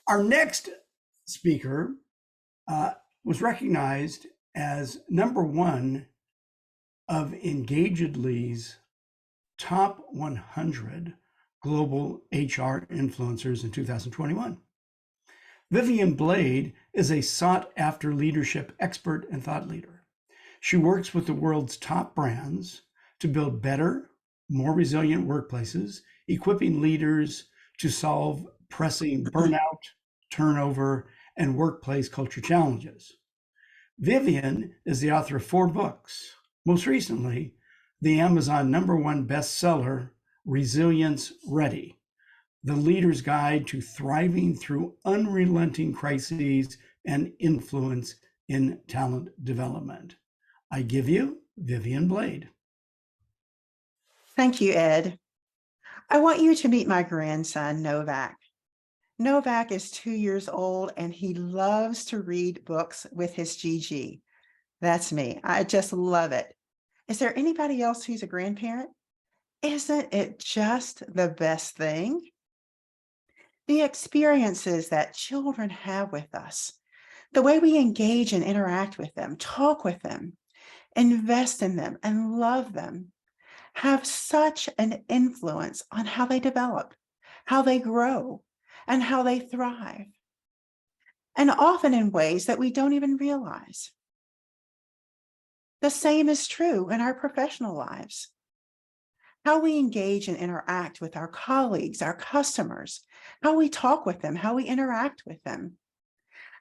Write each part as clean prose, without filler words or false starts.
Our next speaker was recognized as #1 of Engagedly's top 100 global HR influencers in 2021. Vivian Blade is a sought-after leadership expert and thought leader. She works with the world's top brands to build better, more resilient workplaces, equipping leaders to solve pressing burnout, turnover, and workplace culture challenges. Vivian is the author of 4 books. Most recently, the Amazon #1 bestseller, Resilience Ready, The Leader's Guide to Thriving Through Unrelenting Crises and Influence in Talent Development. I give you Vivian Blade. Thank you, Ed. I want you to meet my grandson, Novak. Novak is 2 years old and he loves to read books with his Gigi. That's me. I just love it. Is there anybody else who's a grandparent? Isn't it just the best thing? The experiences that children have with us, the way we engage and interact with them, talk with them, invest in them, and love them, have such an influence on how they develop, how they grow, and how they thrive, and often in ways that we don't even realize. The same is true in our professional lives. How we engage and interact with our colleagues, our customers, how we talk with them, how we interact with them,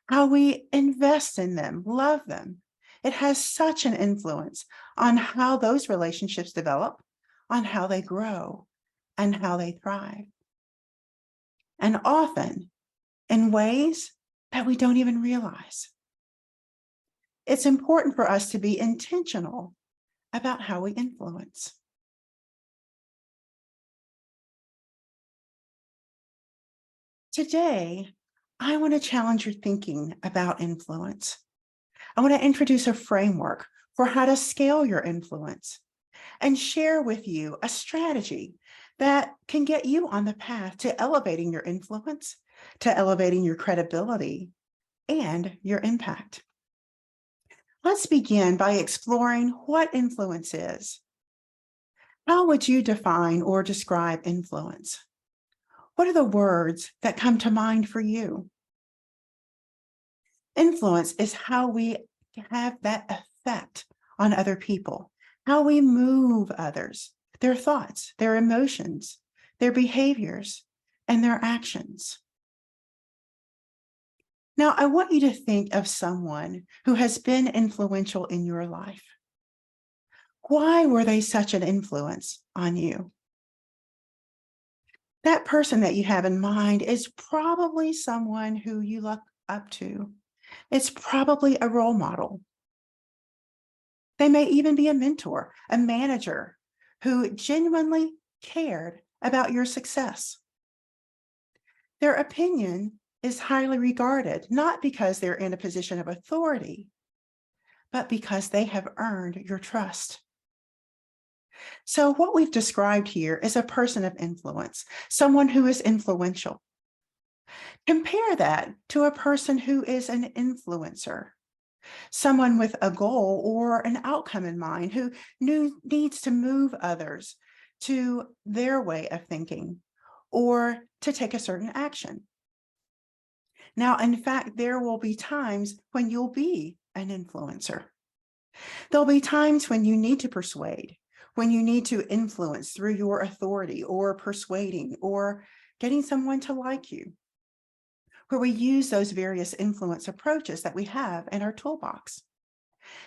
how we invest in them, love them. It has such an influence on how those relationships develop, on how they grow, and how they thrive. And often in ways that we don't even realize. It's important for us to be intentional about how we influence. Today, I want to challenge your thinking about influence. I want to introduce a framework for how to scale your influence and share with you a strategy that can get you on the path to elevating your influence, to elevating your credibility, and your impact. Let's begin by exploring what influence is. How would you define or describe influence? What are the words that come to mind for you? Influence is how we have that effect on other people, how we move others, their thoughts, their emotions, their behaviors, and their actions. Now, I want you to think of someone who has been influential in your life. Why were they such an influence on you? That person that you have in mind is probably someone who you look up to. It's probably a role model. They may even be a mentor, a manager who genuinely cared about your success. Their opinion is highly regarded, not because they're in a position of authority, but because they have earned your trust. So what we've described here is a person of influence, someone who is influential. Compare that to a person who is an influencer, someone with a goal or an outcome in mind who needs to move others to their way of thinking or to take a certain action. Now, in fact, there will be times when you'll be an influencer. There'll be times when you need to persuade, when you need to influence through your authority or persuading or getting someone to like you, where we use those various influence approaches that we have in our toolbox.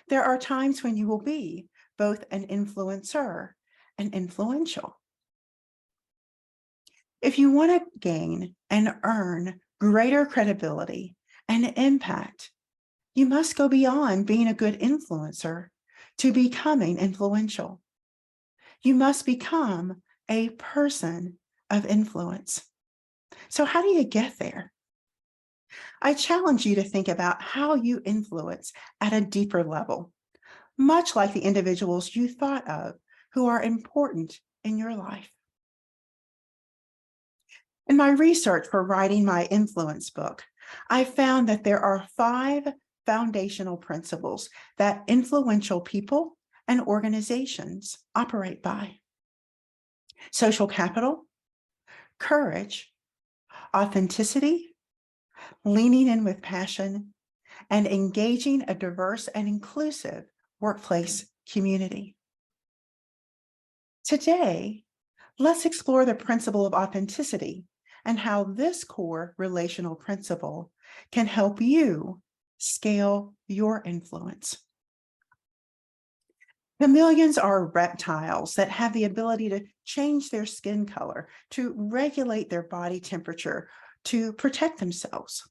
There are times when you will be both an influencer and influential. If you want to gain and earn greater credibility and impact, you must go beyond being a good influencer to becoming influential. You must become a person of influence. So how do you get there? I challenge you to think about how you influence at a deeper level, much like the individuals you thought of who are important in your life. In my research for writing my influence book, I found that there are 5 foundational principles that influential people and organizations operate by: social capital, courage, authenticity, leaning in with passion, and engaging a diverse and inclusive workplace community. Today, let's explore the principle of authenticity and how this core relational principle can help you scale your influence. Chameleons are reptiles that have the ability to change their skin color, to regulate their body temperature, to protect themselves.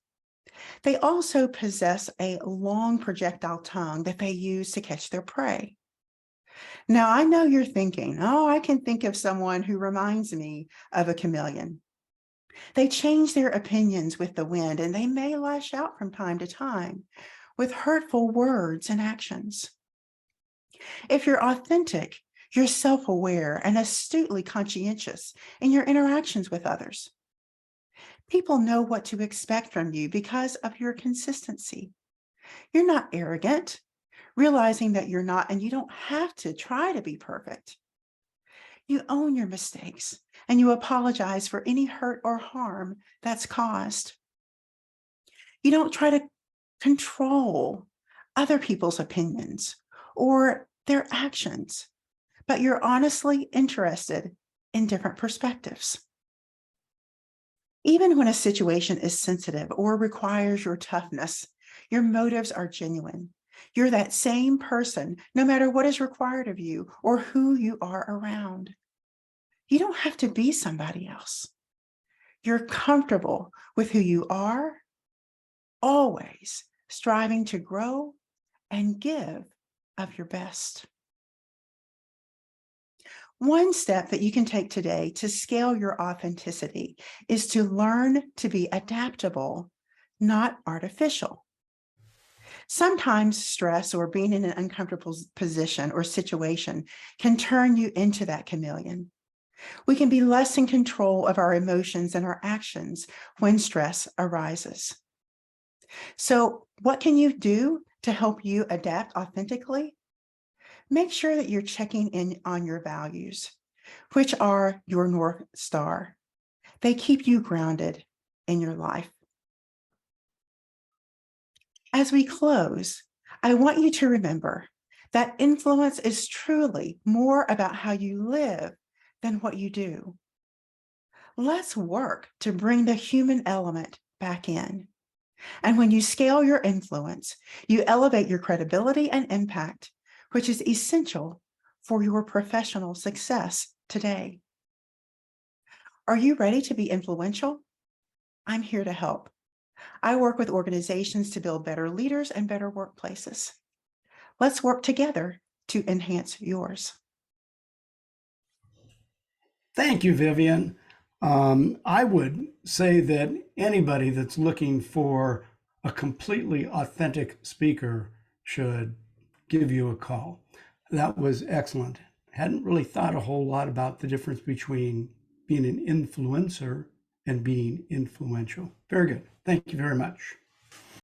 They also possess a long projectile tongue that they use to catch their prey. Now, I know you're thinking, oh, I can think of someone who reminds me of a chameleon. They change their opinions with the wind, and they may lash out from time to time with hurtful words and actions. If you're authentic, you're self-aware and astutely conscientious in your interactions with others. People know what to expect from you because of your consistency. You're not arrogant, realizing that you're not, and you don't have to try to be perfect. You own your mistakes and you apologize for any hurt or harm that's caused. You don't try to control other people's opinions or their actions, but you're honestly interested in different perspectives. Even when a situation is sensitive or requires your toughness, your motives are genuine. You're that same person, no matter what is required of you or who you are around. You don't have to be somebody else. You're comfortable with who you are, always striving to grow and give of your best. One step that you can take today to scale your authenticity is to learn to be adaptable, not artificial. Sometimes stress or being in an uncomfortable position or situation can turn you into that chameleon. We can be less in control of our emotions and our actions when stress arises. So, what can you do to help you adapt authentically? Make sure that you're checking in on your values, which are your North Star. They keep you grounded in your life. As we close, I want you to remember that influence is truly more about how you live than what you do. Let's work to bring the human element back in. And when you scale your influence, you elevate your credibility and impact, which is essential for your professional success today. Are you ready to be influential? I'm here to help. I work with organizations to build better leaders and better workplaces. Let's work together to enhance yours. Thank you, Vivian. I would say that anybody that's looking for a completely authentic speaker should give you a call. That was excellent. Hadn't really thought a whole lot about the difference between being an influencer and being influential. Very good. Thank you very much.